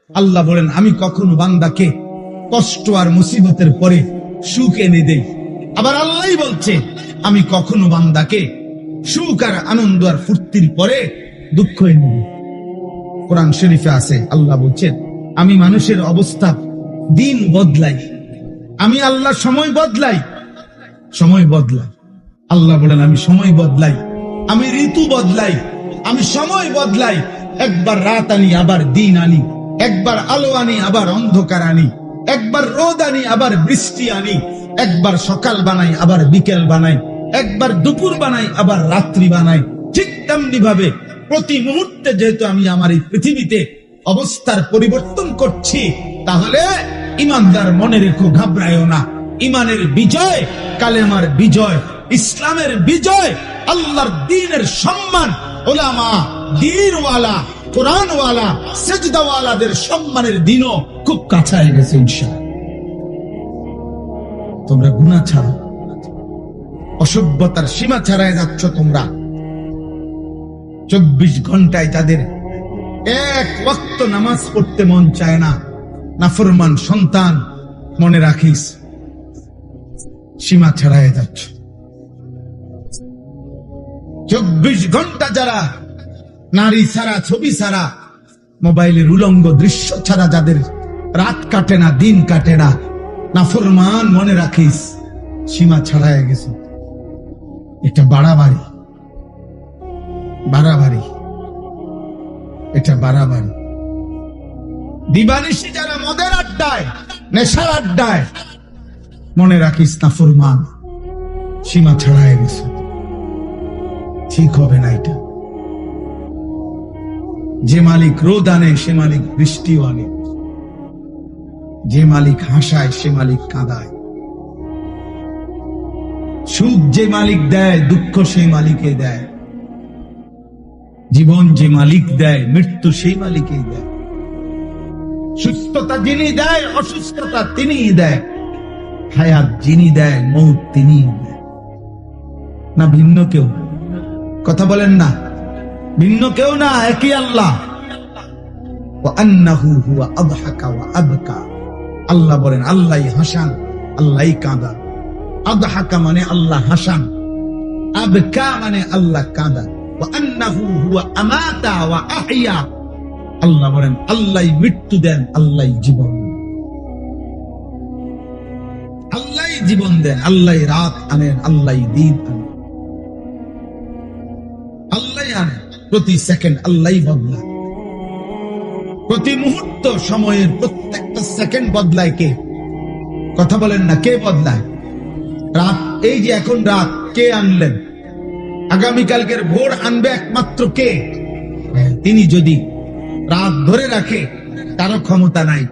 আল্লাহ বলেন আমি কখনো বান্দাকে কষ্ট আর মুসিবতের পরে সুখ এনে দেই। আবার আল্লাহই বলছে আমি কখনো বান্দাকে সুখ আর আনন্দ আর ফুর্তির পরে দুঃখ এনে দেই। কোরআন শরীফে আছে আল্লাহ বলছেন আমি মানুষের অবস্থা দিন বদলাই, আমি আল্লাহ সময় বদলাই, সময় বদলাই। আল্লাহ বলেন আমি সময় বদলাই, আমি ঋতু বদলাই, আমি সময় বদলাই। একবার রাত আনি আবার দিন আনি, একবার আলো আনি আবার অন্ধকার আনি, একবার রোদ আনি আবার বৃষ্টি আনি, একবার সকাল বানাই আবার বিকেল বানাই, একবার দুপুর বানাই আবার রাত্রি বানাই। ঠিক তেমনি ভাবে প্রতি মুহূর্তে যেহেতু আমি আমার এই পৃথিবীতে অবস্থার পরিবর্তন করছি, তাহলে ইমানদার মনে রেখো, ঘাবড়ায়ও না। ইমানের বিজয়, কালেমার বিজয়, ইসলামের বিজয়, আল্লাহর দ্বীনের সম্মান, উলামা, দ্বীনওয়ালা, কোরআনওয়ালা, সিজদাওয়ালাদের সম্মানের দিনও খুব কাছায় গেছে ইনশাআল্লাহ। তোমরা গুনাহ ছাড়ো, অসভ্যতার সীমা ছাড়ায় যাচ্ছ তোমরা। 24 ঘন্টায় তাদের এক ওয়াক্ত নামাজ পড়তে মন চায় না, নাফরমান সন্তান, মনে রাখিস সীমা ছাড়ায় যাচ্ছ। 24 ঘন্টা যারা নারী ছাড়া, ছবি ছাড়া, মোবাইলের উলঙ্গ দৃশ্য ছাড়া যাদের রাত কাটে না, দিন কাটে না, নাফরমান, মনে রাখিস সীমা ছাড়ায় গেছে। এটা বাড়াবাড়ি, বাড়াবাড়ি, এটা বাড়াবাড়ি। দিবানিশি যারা মদের আড্ডায়, নেশার আড্ডায়, মনে রাখিস নাফরমান, সীমা ছাড়ায় গেছে। ঠিক হবে না এটা। যে মালিক রোদ আনে সে মালিক বৃষ্টিও আনে, যে মালিক হাসায় সে মালিক কাঁদায়, সুখ যে মালিক দেয় দুঃখ সেই মালিকে দেয়, জীবন যে মালিক দেয় মৃত্যু সেই মালিকেই দেয়, সুস্থতা যিনি দেয় অসুস্থতা তিনিই দেয়, হায়াত যিনি দেয় মৌত তিনিই দেয়। না ভিন্ন কেউ? কথা বলেন না, ভিন্ন কেউ না, একই আল্লাহ। আল্লাহ বলেন আল্লাহ হাসান, আল্লাহ কাঁদা। আদহাকা মানে আল্লাহ হাসান, আবকা মানে আল্লাহ কাঁদা। আল্লাহ বলেন আল্লাহ মৃত্যু দেন, আল্লাহ জীবন, আল্লাহ জীবন দেন, আল্লাহ রাত আনেন, আল্লাহ দিন আনেন, আল্লাহ আনেন। প্রতি সেকেন্ড আল্লাহ বদলায়, প্রতি মুহূর্ত সময়ের প্রত্যেকটা সেকেন্ড বদলায় কে? কথা বলেন না, কে বদলায়? রাত, এই যে এখন রাত, কে আনলেন? আগামীকালকের ভোর আনবে একমাত্র কে? তিনি যদি রাত ধরে রাখে কারো ক্ষমতা নাই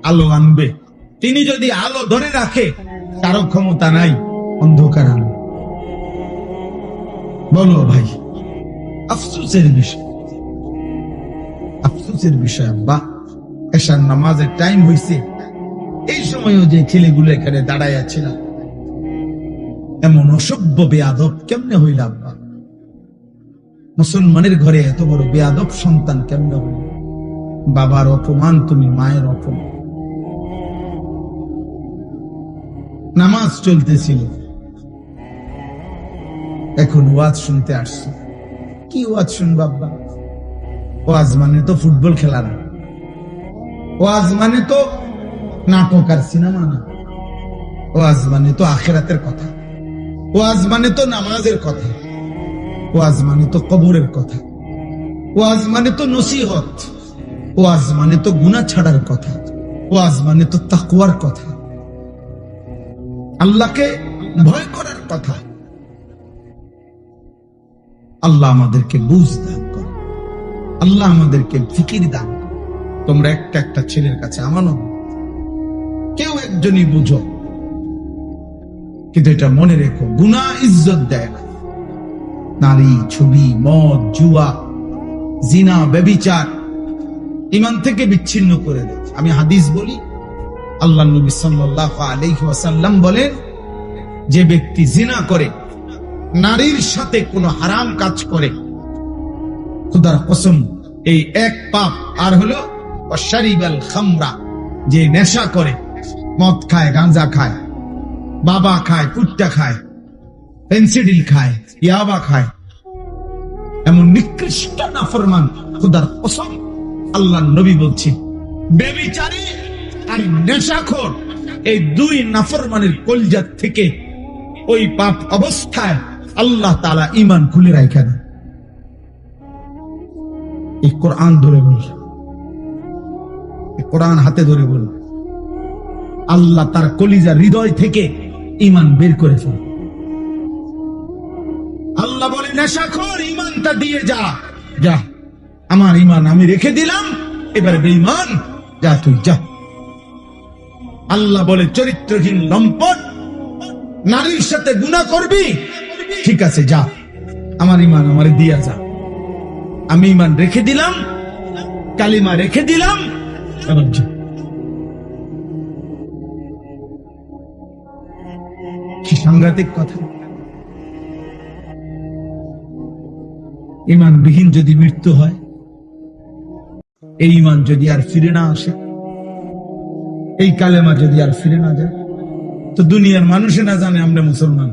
আলো আনবে, তিনি যদি আলো ধরে রাখে কারো ক্ষমতা নাই অন্ধকার আনবে। বলো ভাই, আফসোসের বিষয়, আফসোসের বিষয়। আব্বা এশার নামাজের টাইম হয়েছে, এই সময়ও যে ছেলেগুলো এখানে দাঁড়ায় ছিল, এমন অসভ্য বেয়াদব কেমনে হইল আব্বা? মুসলমানের ঘরে এত বড় বেয়াদব সন্তান কেমনে হইল? বাবার অপমান তুমি, মায়ের অপমান। নামাজ চলতেছিল, এখন ওয়াজ শুনতে আসছে। কি ওয়াজ শুনবা আব্বা? ওয়াজ মানে তো ফুটবল খেলা না, ওয়াজ মানে তো নাটক আর সিনেমা না, ওয়াজ মানে তো আখিরাতের কথা, ওয়াজ মানে তো নামাজের কথা, ওয়াজ মানে তো কবরের কথা, ওয়াজ মানে তো নসিহত, ওয়াজ মানে তো গুনাহ ছাড়ার কথা, ওয়াজ মানে তো তাকওয়ার কথা, আল্লাহকে ভয় করার কথা। আল্লাহ আমাদেরকে বুঝ দান করো, আল্লাহ আমাদেরকে ফিকির দান করো। তোমরা একটা একটা ছেলের কাছে আমানত, কেউ একজনই বুঝো, কিন্তু এটা মনে রেখো গুনাহ ইজ্জত দেয় না। নারী, ছবি, মদ, জুয়া, জিনা, ব্যভিচার ঈমান থেকে বিচ্ছিন্ন করে দেয়। আমি হাদিস বলি, আল্লাহ নবী সাল্লাল্লাহু আলাইহি ওয়াসাল্লাম বলেন, যে ব্যক্তি জিনা করে, নারীর সাথে কোনো হারাম কাজ করে, খোদার কসম এই এক পাপ আর হলো ওয়াশারিবাল খামরা, যে নেশা করে, মদ খায়, গাঁজা খায়, বাবা খায়, কুট্টা খায়, পেন্সিডিল খায়, ইয়াবা খায়, এমন নিকৃষ্ট নাফরমান, খোদার কসম আল্লাহর নবী বলছেন, ব্যভিচারী আর নেশাখোর, এই দুই নাফরমানের কলজাত থেকে ওই পাপ অবস্থায় আল্লাহ তাআলা ঈমান খুলে রাখেন। এই কোরআন ধরে বল, এই কোরআন হাতে ধরে বল, আল্লাহ তার কলিজার হৃদয় থেকে ঈমান বের করে ফেলে। আল্লাহ বলে, নেশাখোর ঈমানটা দিয়ে যা, যা, আমার ঈমান আমি রেখে দিলাম, এবার বেঈমান যা, তুই যা। আল্লাহ বলে, চরিত্রহীন লম্পট, নারীর সাথে গুনাহ করবি, ঠিক আছে যা, আমার ঈমান আমারে দিয়া যা, আমি ঈমান রেখে দিলাম, কালিমা রেখে দিলাম, এবার যা। কি সাংঘাতিক কথা! ঈমানবিহীন যদি মৃত্যু হয়, এই ঈমান যদি আর ফিরে না আসে, এই কালেমা যদি আর ফিরে না যায়, তো দুনিয়ার মানুষে না জানে আমরা মুসলমান,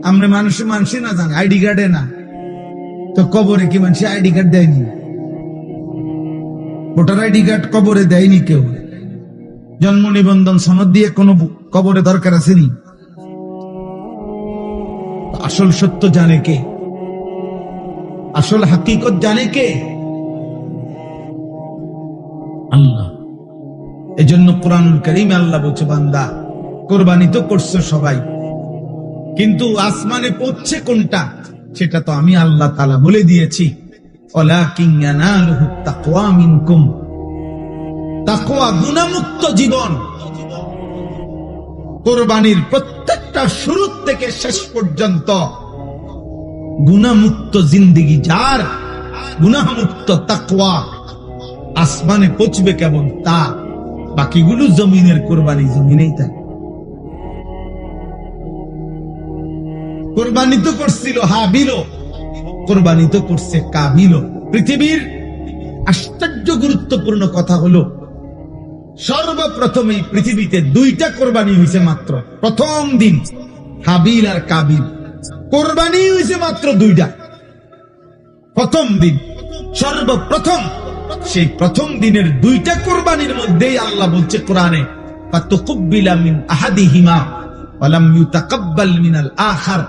আমরা মানুষে না জানে, আইডি কার্ডে না, তো কবরে কি মানুষ আইডি কার্ড দেয়নি? ভোটার আইডি কার্ড কবরে দেয়নি কেউ। জন্ম নিবন্ধন সনদ দিয়ে কোন কবরে দরকার আসেনি। আসল সত্য জানে কে? আসল হাকিকত জানে কে? আল্লাহ। এজন্য কুরআনুল কারীমে আল্লাহ বলছে, বান্দা কোরবানি তো করছো সবাই, কিন্তু আসমানে পৌঁছছে কোনটা সেটা তো আমি আল্লাহ তাআলা বলে দিয়েছি। ওয়ালাকিন ইয়ানালুহুত তাকওয়া মিনকুম, তাকওয়া গুনাহমুক্ত জীবন। কোরবানির প্রত্যেকটা শুরু থেকে শেষ পর্যন্ত গুনাহমুক্ত জিন্দেগি যার, গুনাহমুক্ত তাকওয়া, আসমানে পৌঁছবে কেবল তা, বাকিগুলো জমিনের কোরবানি জমিনেই থাকে। কোরবানি তো করছিল হাবিল, কোরবানি তো করছে কাবিল। পৃথিবীর আশ্চর্য গুরুত্বপূর্ণ কথা হলো, সর্বপ্রথম এই পৃথিবীতে দুইটা কোরবানি হয়েছে মাত্র। প্রথম দিন হাবিল আর কাবিল, কোরবানি হয়েছে মাত্র দুইটা। প্রথম দিন, সর্বপ্রথম, সেই প্রথম দিনের দুইটা কোরবানির মধ্যেই আল্লাহ বলছে কোরআনে, ফাতুকুব্বিলা মিন আহাদিহিমা ওয়া লাম ইউতাকাব্বাল মিনাল আখার।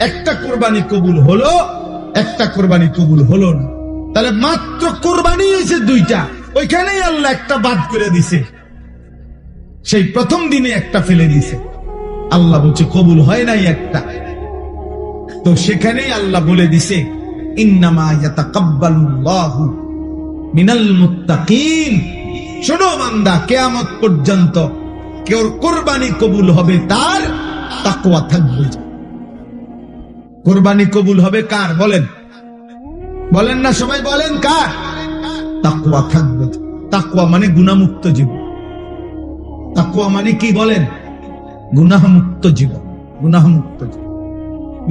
একটা কোরবানি কবুল হলো, একটা কোরবানি কবুল হলো না। তাহলে মাত্র কোরবানি হয়েছে দুইটা, ওইখানেই আল্লাহ একটা বাদ করে দিছে, সেই প্রথম দিনে একটা ফেলে দিছে। আল্লাহ বলছে কবুল হয় নাই একটা, তো সেখানেই আল্লাহ বলে দিছে, ইন্নামা ইয়াতাকাব্বালুল্লাহু মিনাল মুত্তাকিন। শোনো বান্দা, কিয়ামত পর্যন্ত কেউ কোরবানি কবুল হবে তার তাকওয়া থাকবে। কোরবানি কবুল হবে কার বলেন? বলেন না সবাই, বলেন কার? তাকওয়া থাকবে। তাকওয়া মানে গুনাহমুক্ত জীবন। তাকওয়া মানে কি বলেন? গুনাহমুক্ত জীবন। গুনাহমুক্ত জীবন,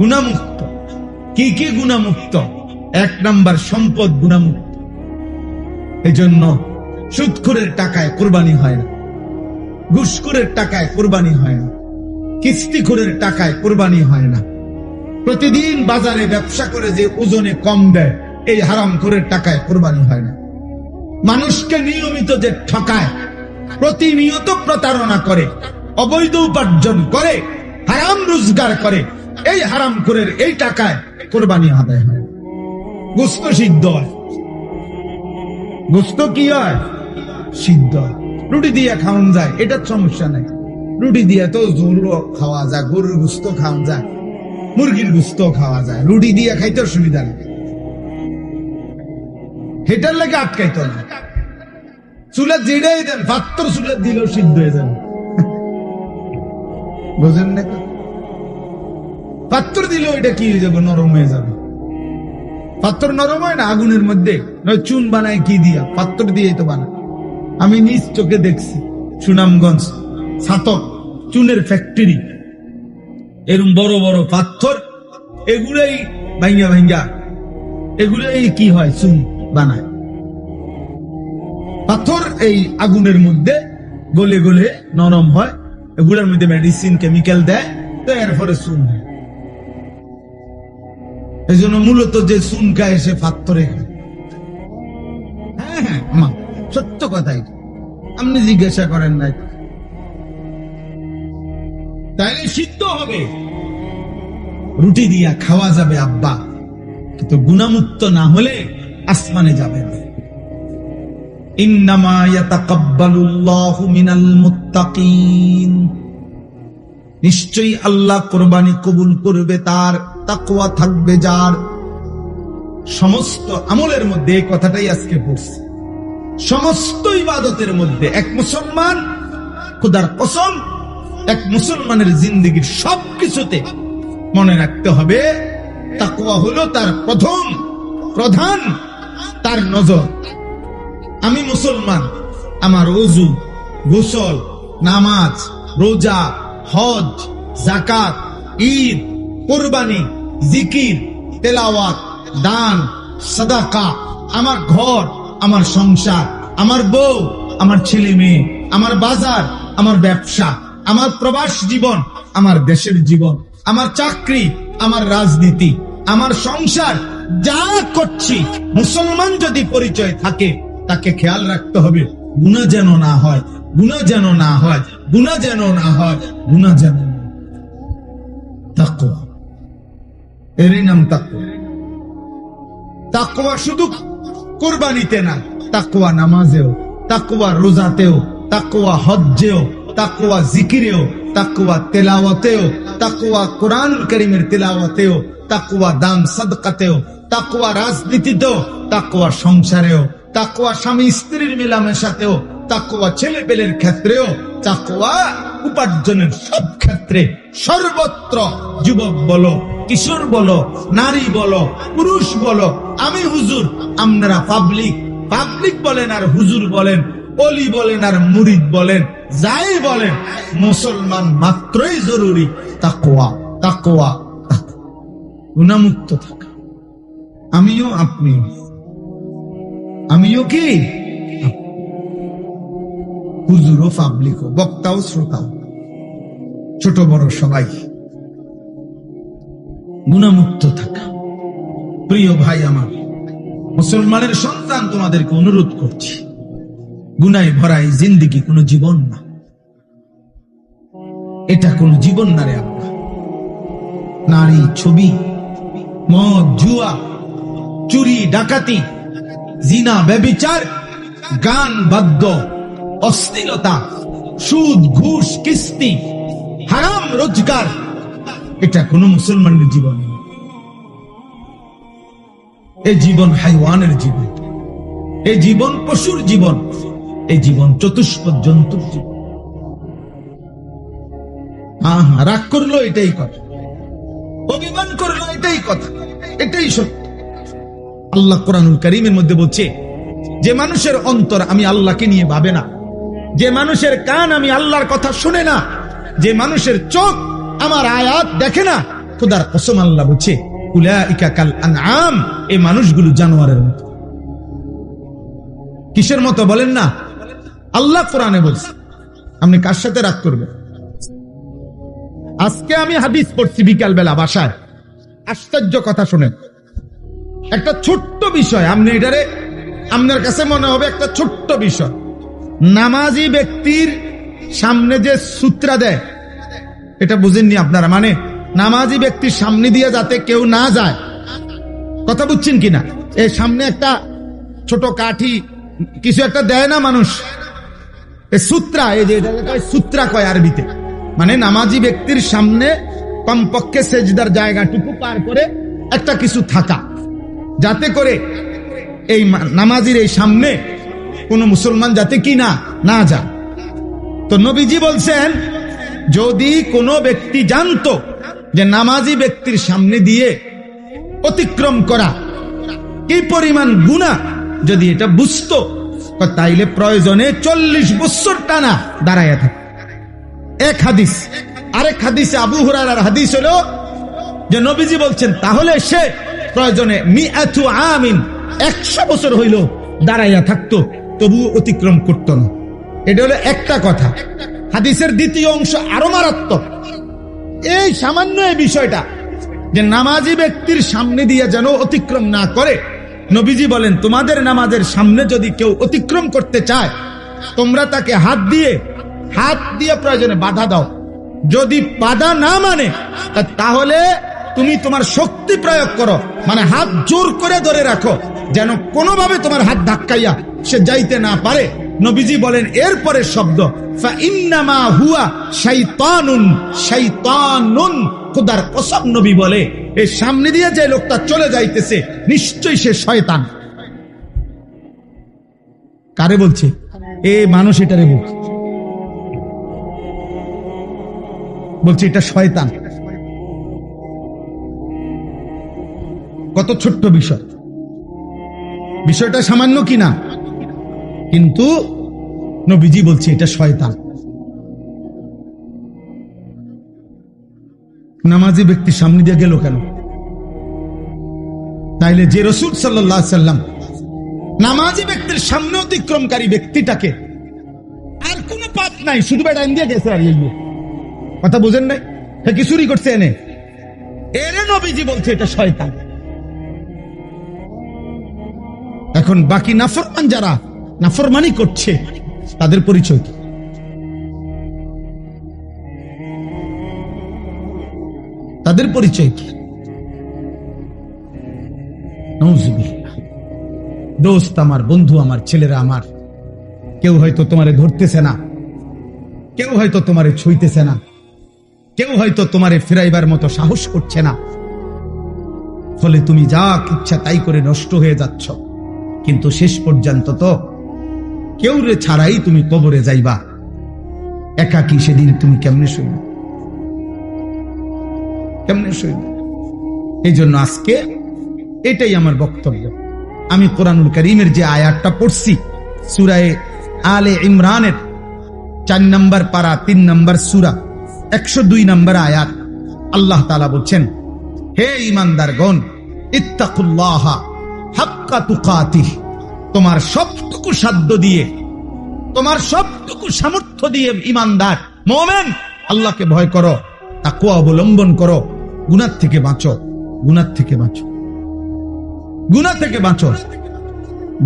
গুনাহমুক্ত। কি কি গুনাহমুক্ত? এক নাম্বার, সম্পদ গুনাহমুক্ত। এজন্য সুদখোরের টাকায় কোরবানি হয় না, ঘুষখোরের টাকায় কোরবানি হয় না, কিস্তিখোরের টাকায় কোরবানি হয় না, প্রতিদিন বাজারে ব্যবসা করে যে ওজনে কম দেয়, এই হারামখোরের টাকায় কোরবানি হয় না। মানুষকে নিয়মিত যে ঠকায়, প্রতিনিয়ত প্রতারণা করে, অবৈধ উপার্জন করে, হারাম রোজগার করে, এই হারামখোরের এই টাকায় কোরবানি আদায় হয়। গোস্ত সিদ্ধ হয়, গোস্ত কি হয়? সিদ্ধ হয়। রুটি দিয়ে খাওয়ান যায়, এটার সমস্যা নাই। রুটি দিয়ে তো ঝোলও খাওয়া যায়, গরুর গোস্ত খাওয়া যায়, মুরগির গোস্ত খাওয়া যায়, রুটি দিয়ে খাইতে অসুবিধা নেই, হেটার লাগে আটকাইতো না। চুলা জিড়াই দেন, পাত্র চুলা দিলেও সিদ্ধ হয়ে যাবে। বুঝেন না? পাত্র দিলেও এটা কি হয়ে যাবে? নরম হয়ে যাবে। পাত্র নরম হয় না আগুনের মধ্যে, নয় চুন বানায় কি দিয়া? পাত্র দিয়েই তো বানায়। আমি নিজ চোখে দেখছি, সুনামগঞ্জ ছাতক চুনের ফ্যাক্টরি, এরকম বড় বড় পাথর, এগুলাই ভাঙ্গা ভাঙ্গা, এগুলাই কি হয়? চুন বানায়। পাথর এই আগুনের মধ্যে গলে গলে নরম হয়, এগুলোর মধ্যে মেডিসিন কেমিক্যাল দেয়, তো এরপরে চুন হয়। এই জন্য মূলত যে চুন খায় সে পাথরে খায়। হ্যাঁ হ্যাঁ মা, সত্য কথাই, আপনি জিজ্ঞাসা করেন নাই, তাইলে সিদ্ধ হবে, রুটি দিয়া খাওয়া যাবে আব্বা, কিন্তু গুণামুক্ত না হলে আসমানে যাবে না। ইন্নামা ইয়াতাকাব্বালুল্লাহু মিনাল মুত্তাকিন, নিশ্চয়ই আল্লাহ কোরবানি কবুল করবে তার, তাকওয়া থাকবে যার। সমস্ত আমলের মধ্যে এই কথাটাই আজকে পড়ছি, সমস্ত ইবাদতের মধ্যে এক মুসলমান, খোদার কসম, এক মুসলমানের জিন্দেগীর সবকিছুতে মনে রাখতে হবে তাকওয়া হলো তার প্রথম প্রধান তার নজর। আমি মুসলমান, আমার ওযু, গোসল, নামাজ, রোজা, হজ, যাকাত, ঈদ, কুরবানি, জিকির, তেলাওয়াত, দান, সাদাকা, আমার ঘর, আমার সংসার, আমার বউ, আমার ছেলে মেয়ে, আমার বাজার, আমার ব্যবসা, আমার প্রবাস জীবন, আমার দেশের জীবন, আমার চাকরি, আমার রাজনীতি, আমার সংসার, যা করছি, মুসলমান যদি পরিচয় থাকে তাকে খেয়াল রাখতে হবে গুনাহ যেন না হয়, গুনাহ যেন না হয়, গুনাহ যেন না হয়, গুনাহ যেন না হয়। তাকওয়া, এরই নাম তাকওয়া। তাকওয়া শুধু কুরবানিতে না, তাকওয়া নামাজেও, তাকওয়া রোজাতেও, তাকওয়া হজ্জেও, তাকওয়া জিকিরেও, তাকওয়া তেলাওয়াতেও, তাকওয়া কোরআন কারীমের তেলাওয়াতেও, তাকওয়া দান সাদকাতেও, তাকওয়া রাজনীতিতেও, তাকওয়া সংসারেও, তাকওয়া স্বামী স্ত্রীর মেলামেশাতেও, তাকওয়া ছেলে পেলের ক্ষেত্রেও, তাকওয়া উপার্জনের সব ক্ষেত্রে, সর্বত্র। যুবক বলো, কিশোর বলো, নারী বলো, পুরুষ বলো, আমি হুজুর, আপনারা পাবলিক, পাবলিক বলেন আর হুজুর বলেন, অলি বলেন আর মুরিদ বলেন, যাই বলেন, মুসলমান মাত্রই জরুরি তাকওয়া, তাকওয়া, গুনাহমুক্ত থাকা। আমিও আপনিও, আমিও কি হুজুরও পাবলিকও, বক্তাও শ্রোতাও, ছোট বড় সবাই গুনাহমুক্ত থাকা। প্রিয় ভাই আমার, মুসলমানের সন্তান, তোমাদেরকে অনুরোধ করছি, গুনায় ভরা এই জিন্দেগি কোন জীবন না, এটা কোন জীবন না রে আব্বা। নারী, ছবি, মদ, জুয়া, চুরি, ডাকাতি, জিনা, ব্যভিচার, গান, বাদ্য, অশ্লীলতা, সুদ, ঘুষ, কিস্তি, হারাম রোজগার, এটা কোন মুসলমানের জীবন না। এই জীবন হাইওয়ানের জীবন, এই জীবন পশুর জীবন, এই জীবন চতুষ্পদ জন্তুর জীবন। রাগ করলো এটাই কথা, অভিমান করলো এটাই কথা, এটাই সত্য। আল্লাহ কোরআনুল কারীমের মধ্যে বলছে, যে মানুষের অন্তর আমি আল্লাহকে নিয়ে ভাবে না, যে মানুষের কান আমি আল্লাহর কথা শুনে না, যে মানুষের চোখ আমার আয়াত দেখে না, খোদার কসম আল্লাহ বলছে উলাইকা কাল আনআম, এই মানুষগুলো জানোয়ারের মতো। কিসের মতো বলেন না? আল্লাহ কোরআনে বলছে। আপনি কার সাথে রাগ করবেন? আজকে আমি হাদিস পড়ছি বিকাল বেলা বাসায়, আশ্চর্য কথা শুনেন। একটা ছোট্ট বিষয়, আপনি এটারে আপনার কাছে মনে হবে একটা ছোট্ট বিষয়। নামাজি ব্যক্তির সামনে যে সূত্রা দেয়, এটা বুঝেননি আপনারা? মানে নামাজি ব্যক্তির সামনে দিয়ে যাতে কেউ না যায়, কথা বুঝছেন কিনা? এই সামনে একটা ছোট কাঠি কিছু একটা দেয় না মানুষ, এই সূত্রা, এই যে সূত্রা কয় আরবিতে, মানে নামাজি ব্যক্তির সামনে কমপক্ষে সেজদার জায়গাটুকু পার করে একটা কিছু থাকা, যাতে করে এই নামাজির এই সামনে কোন মুসলমান যাতে কি না যায়। তো নবীজি বলছেন, যদি কোনো ব্যক্তি জানতো যে নামাজি ব্যক্তির সামনে দিয়ে অতিক্রম করা কি পরিমাণ গুনাহ, যদি এটা বুঝতো, তাইলে প্রয়োজনে 40 বছর টানা দাঁড়াইয়া থাকে। এক হাদিস। আরেক হাদিসে আবু হুরায়রার হাদিস হলো যে নবীজি বলছেন, তাহলে সে প্রয়োজনে 100 বছর হইল দাঁড়াইয়া থাকতো, তবু অতিক্রম করত না। এটা হলো একটা কথা। হাদিসের দ্বিতীয় অংশ আরো মারাত্মক। এই সামান্য এই বিষয়টা যে নামাজি ব্যক্তির সামনে দিয়ে যেন অতিক্রম না করে, নবীজি বলেন তোমাদের নামাজের সামনে যদি কেউ অতিক্রম করতে চায় তোমরা তাকে হাত দিয়ে প্রয়োজনে বাধা দাও। যদি বাধা না মানে তাহলে তুমি তোমার শক্তি প্রয়োগ করো, মানে হাত জোর করে ধরে রাখো যেন কোনোভাবে তোমার হাত ধাক্কাইয়া সে যাইতে না পারে। নবীজি বলেন এরপরে শব্দ ফাইন্নামা হুয়া শাইতানুন, শাইতানুন, খোদার কসম নবী বলে এই সামনে দিয়ে যে লোকটা চলে যাইতেছে নিশ্চয়ই সে শয়তান। কারে বলছে? এ মানুষ এটারে বলছে এটা শয়তান। কত ছোট্ট বিষয়, বিষয়টা সামান্য কিনা, কিন্তু নবীজি বলছে এটা শয়তান। নামাজি ব্যক্তি সামনে দিয়ে গেল কেন? তাইলে যে রাসূল সাল্লাল্লাহু আলাইহি সাল্লাম নামাজি ব্যক্তির সামনে অতিক্রমকারী ব্যক্তিটাকে আর কোনো পাপ নাই, শুধু বেড়ান দিয়ে গেছে। আর এই কথা বুঝেন নাই? কি চুরি করছে এনে? এরে নবীজি বলছে এটা শয়তান। এখন বাকি নাফরমান যারা নাফরমানি করছে তাদের পরিচয় কি? তাদের পরিচয় কি? নাউযুবিল্লাহ। দোস্ত আমার, বন্ধু আমার, ছেলেরা আমার, কেউ হয়তো তোমারে ধরতেছে না, কেউ হয়তো তোমারে ছুঁইতেছে না, কেউ হয়তো তোমারে ফিরাইবার মতো সাহস করছে না, ফলে তুমি যা ইচ্ছা তাই করে নষ্ট হয়ে যাচ্ছ। কিন্তু শেষ পর্যন্ত তো কেউ রে ছাড়াই তুমি কবরে যাইবা। একাকী সেদিন তুমি কেমনে শুনবে? কেমনে শুনবে? এই জন্য আজকে এটাই আমার বক্তব্য। আমি কোরআনুল কারীমের যে আয়াতটা পড়ছি সূরা আলে ইমরানের 4 নম্বর পারা 3 নম্বর সূরা 102 নম্বর আয়াত, আল্লাহ তাআলা বলছেন, হে ঈমানদারগণ, ইত্তাকুল্লাহা হাক্কা তুকাতিহ, তোমার সবটুকু সাধ্য দিয়ে, তোমার সবটুকু সামর্থ্য দিয়ে ঈমানদার মুমিন আল্লাহকে ভয় করো, তাকওয়া অবলম্বন করো, গুনাহ থেকে বাঁচো, গুনাহ থেকে বাঁচো, গুনাহ থেকে বাঁচো,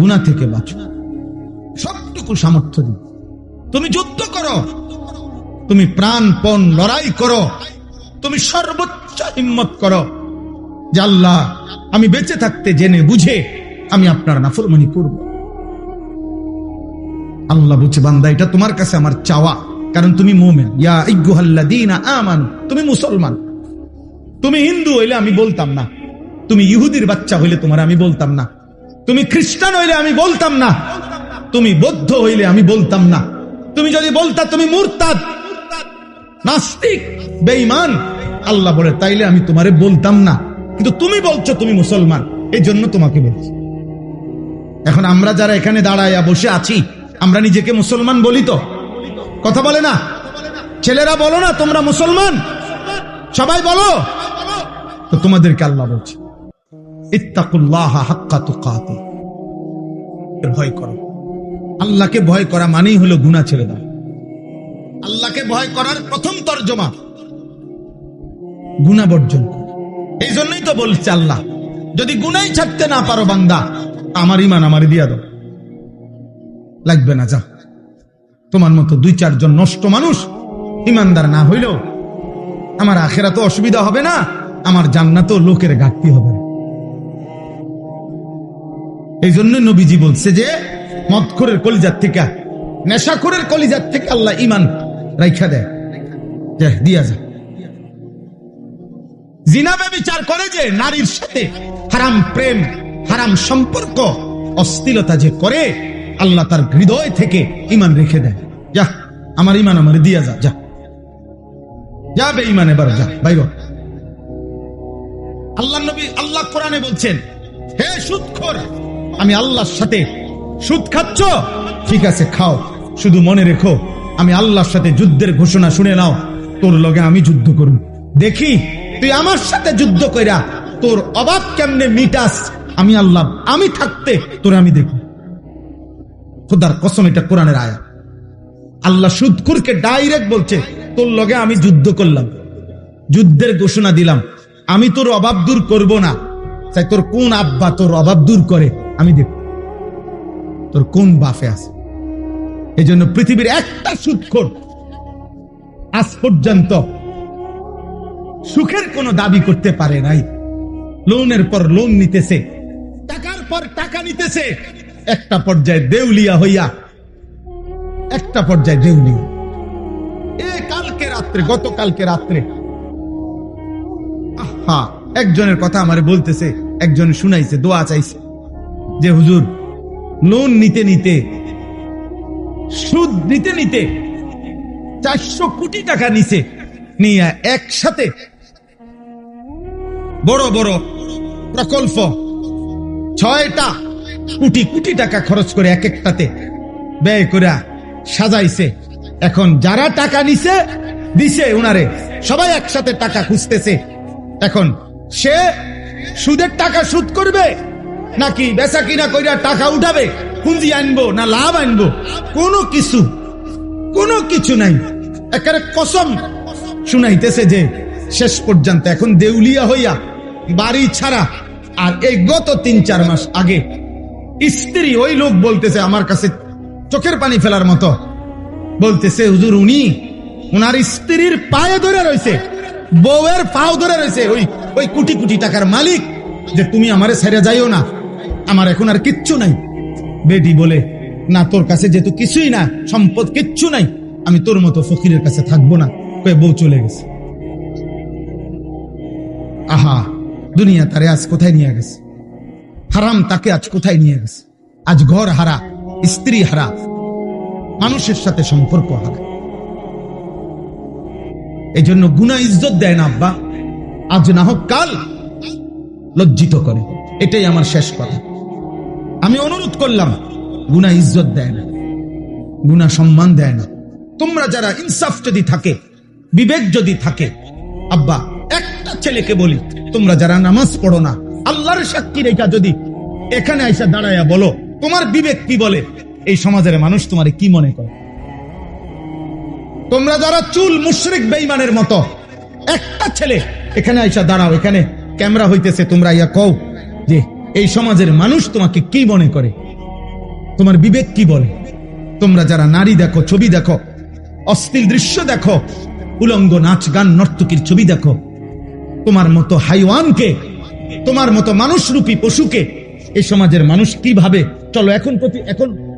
গুনাহ থেকে বাঁচো। সবটুকু সামর্থ্য দিয়ে তুমি যুদ্ধ করো, তুমি প্রাণপণ লড়াই করো, তুমি সর্বোচ্চ হিম্মত করো যে আল্লাহ আমি বেঁচে থাকতে জেনে বুঝে আমি আপনার নাফরমানি করব। আল্লাহ বলছে, বান্দা এটা তোমার কাছে আমার চাওয়া, কারণ তুমি মুমিন। ইয়া আইয়ুহাল্লাযীনা আমানু, তুমি মুসলমান। তুমি হিন্দু হইলে আমি বলতাম না, তুমি ইহুদির বাচ্চা হইলে তোমার আমি বলতাম না, তুমি খ্রিস্টান হইলে আমি বলতাম না, তুমি বৌদ্ধ হইলে আমি বলতাম না, তুমি যদি বলতা তুমি মুরতাদ, নাস্তিক, বেঈমান, আল্লাহ বলে তাইলে আমি তোমারে বলতাম না, কিন্তু তুমি বলছো তুমি মুসলমান, এই জন্য তোমাকে বলছি। এখন আমরা যারা এখানে দাঁড়ায়া বসে আছি আমরা নিজেকে মুসলমান বলি তো? কথা বলে না? ছেলেরা বলো না তোমরা মুসলমান? সবাই বলো তো। তোমাদেরকে আল্লাহ বলছে ইত্তাকুল্লাহা হাক্কা তুকাতিহ, ভয় করো। আল্লাহকে ভয় করা মানেই হলো গুনাহ ছেড়ে দাও। আল্লাহকে ভয় করার প্রথম তরজমা গুনাহ বর্জন করো। এই জন্যই তো বলছে আল্লাহ, যদি গুনাহই ছাড়তে না পারো বান্দা, আমার ঈমান আমারে দিয়া দাও, লাগবে না, যা। তোমার মতো 2-4 জন নষ্ট মানুষ ঈমানদার না হইলেও আমার আখিরাতে অসুবিধা হবে না, আমার জান্নাতেও লোকের ঘাটতি হবে না। এই জন্য নবীজি বলছে যে মদখোরের কলিজার থেকে, নেশাখোরের কলিজার থেকে আল্লাহ ঈমান রাইখা দেয়, দিয়া যায়। জিনা ব্যভিচার করে যে নারীর সাথে, হারাম প্রেম, হারাম সম্পর্ক, অশ্লীলতা যে করে, আল্লাহ তার হৃদয় থেকে ঈমান রেখে দেয়। যা, আমার ঈমান আমার দিয়া যা, যা যা বেঈমান, এবার যা বাইর। আল্লাহ নবী, আল্লাহ কোরআনে বলছেন, হে সুদখোর, আমি আল্লাহর সাথে সুদ খাচ্ছ, ঠিক আছে খাও, শুধু মনে রেখো আমি আল্লাহর সাথে যুদ্ধের ঘোষণা শুনে নাও, তোর লগে আমি যুদ্ধ করব, দেখি তুই আমার সাথে যুদ্ধ কইরা তোর অভাব কেমনে মিটাস। আমি আল্লাহ, আমি থাকতে তোর আমি দেখি। খোদার কসম, এটা কোরআনের আয়াত। আল্লাহ সুদখোরকে ডাইরেক্ট বলছে, তোর লগে আমি যুদ্ধ করলাম, যুদ্ধের ঘোষণা দিলাম, আমি তোর অভাব দূর করব না। তাই তোর কোন আব্বা তোর অভাব দূর করে আমি দেখ, তোর কোন বাফে আছে। এই জন্য পৃথিবীর একটা সুদখোর আজ পর্যন্ত সুখের কোনো দাবি করতে পারে নাই। লোনের পর লোন নিতেছে, টাকার পর টাকা নিতেছে, একটা পর্যায়ে দেউলিয়া হইয়া, একটা পর্যায়ে দেউলিয়া। কালকে রাত্রে, গতকালকে রাত্রে একজনের কথা আমারে বলতেছে, একজন শুনাইছে, দোয়া চাইছে যে হুজুর, লোন নিতে নিতে, সুদ নিতে নিতে 400 কোটি টাকা নিছে, নিয়ে একসাথে বড় বড় প্রকল্প 6টা কোটি কোটি টাকা খরচ করে এক একটাতে ব্যয় করে সাজাইছে। এখন যারা টাকা নিছে দিছে উনারে, সবাই একসাথে টাকা খুঁজতেছে। এখন সে সুদের টাকা সুদ করবে নাকি বেচা কিনা কইরা টাকা উঠাবে, পুঁজি আনবো না লাভ আনবো, কোনো কিছু নাই। একেবারে কসম শুনাইতেছে যে শেষ পর্যন্ত এখন দেউলিয়া হইয়া বাড়ি ছাড়া। আর এই গত 3-4 মাস আগে স্ত্রী, ওই লোক বলতেছে আমার কাছে চোখের পানি ফেলার মতো, বলতেছে হুজুর, উনার স্ত্রীর পায়ে ধরে রয়েছে, বউয়ের পাও ধরে রয়েছে ওই কোটি কোটি টাকার মালিক, যে তুমি আমারে ছেড়ে যাইও না, আমার এখন আর কিচ্ছু নাই। বেটি বলে, না তোর কাছে যেহেতু কিছুই না, সম্পদ কিচ্ছু নাই, আমি তোর মতো ফকিরের কাছে থাকবো না, কয়ে বউ চলে গেছে। আহা, দুনিয়া তারে আজ কোথায় নিয়ে গেছে, হারাম তাকে আজ কোথায় নিয়ে গেছে। আজ ঘর হারা, স্ত্রী হারা, মানুষের সাথে সম্পর্ক হারা। এই জন্য গুনাহ ইজ্জত দেয় না আব্বা, আজ না হোক কাল লজ্জিত করে। এটাই আমার শেষ কথা। আমি অনুরোধ করলাম, গুনাহ ইজ্জত দেয় না, গুনাহ সম্মান দেয় না। তোমরা যারা ইনসাফ যদি থাকে, বিবেক যদি থাকে, আব্বা একটা ছেলেকে বলি, তোমরা যারা নামাজ পড়ো না, আল্লাহর সাক্ষী রেখা যদি এখানে আইসা দাঁড়াইয়া বলো তোমার বিবেক কি বলে, এই সমাজের মানুষ তোমার কি মনে করে? তোমরা যারা চুল মুশরিক বেঈমানের মতো, একটা ছেলে এখানে আইসা দাঁড়াও, এখানে ক্যামেরা হইতেছে, তোমরা ইয়া কও যে এই সমাজের মানুষ তোমাকে কি মনে করে, তোমার বিবেক কি বলে? তোমরা যারা নারী দেখো, ছবি দেখো, অশ্লীল দৃশ্য দেখো, উলঙ্গ নাচ গান নর্তকীর ছবি দেখো, তোমার মতো হাইওয়ানকে, তোমার মতো মানুষরূপী পশুকে এই সমাজের মানুষ কি ভাবে? চলো এখন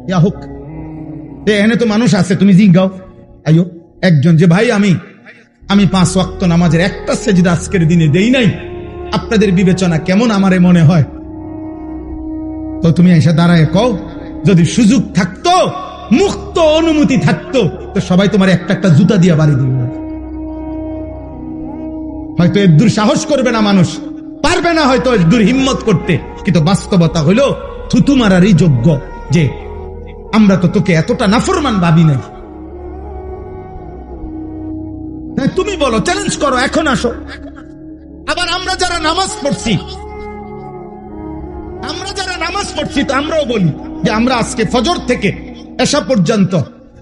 ইয়া হোক, এখানে তো মানুষ আছে, তুমি জিজ্ঞাও আইও একজন যে ভাই আমি 5 ওয়াক্ত নামাজের একটা সেজদা আজকের দিনে দেই নাই, আপনাদের বিবেচনা কেমন আমারে মনে হয়? তো তুমি এসে দাঁড়ায় কও, যদি সুযোগ থাকতো, মুক্ত অনুমতি থাকতো, তো সবাই তোমার একটা একটা জুতা দিয়া বাড়ি দিল। হয়তো এদুর সাহস করবে না মানুষ, পারবে না হয়তো এদুর হিম্মত করতে, কিন্তু বাস্তবতা হলো থুতু মারারই যোগ্য যে আমরা তো তোকে এতটা নাফরমান ভাবি নাই। তুমি বলো, চ্যালেঞ্জ করো, এখন আসো। আবার আমরা যারা নামাজ পড়ছি তো আমরাও বলি যে আমরা আজকে ফজর থেকে এশা পর্যন্ত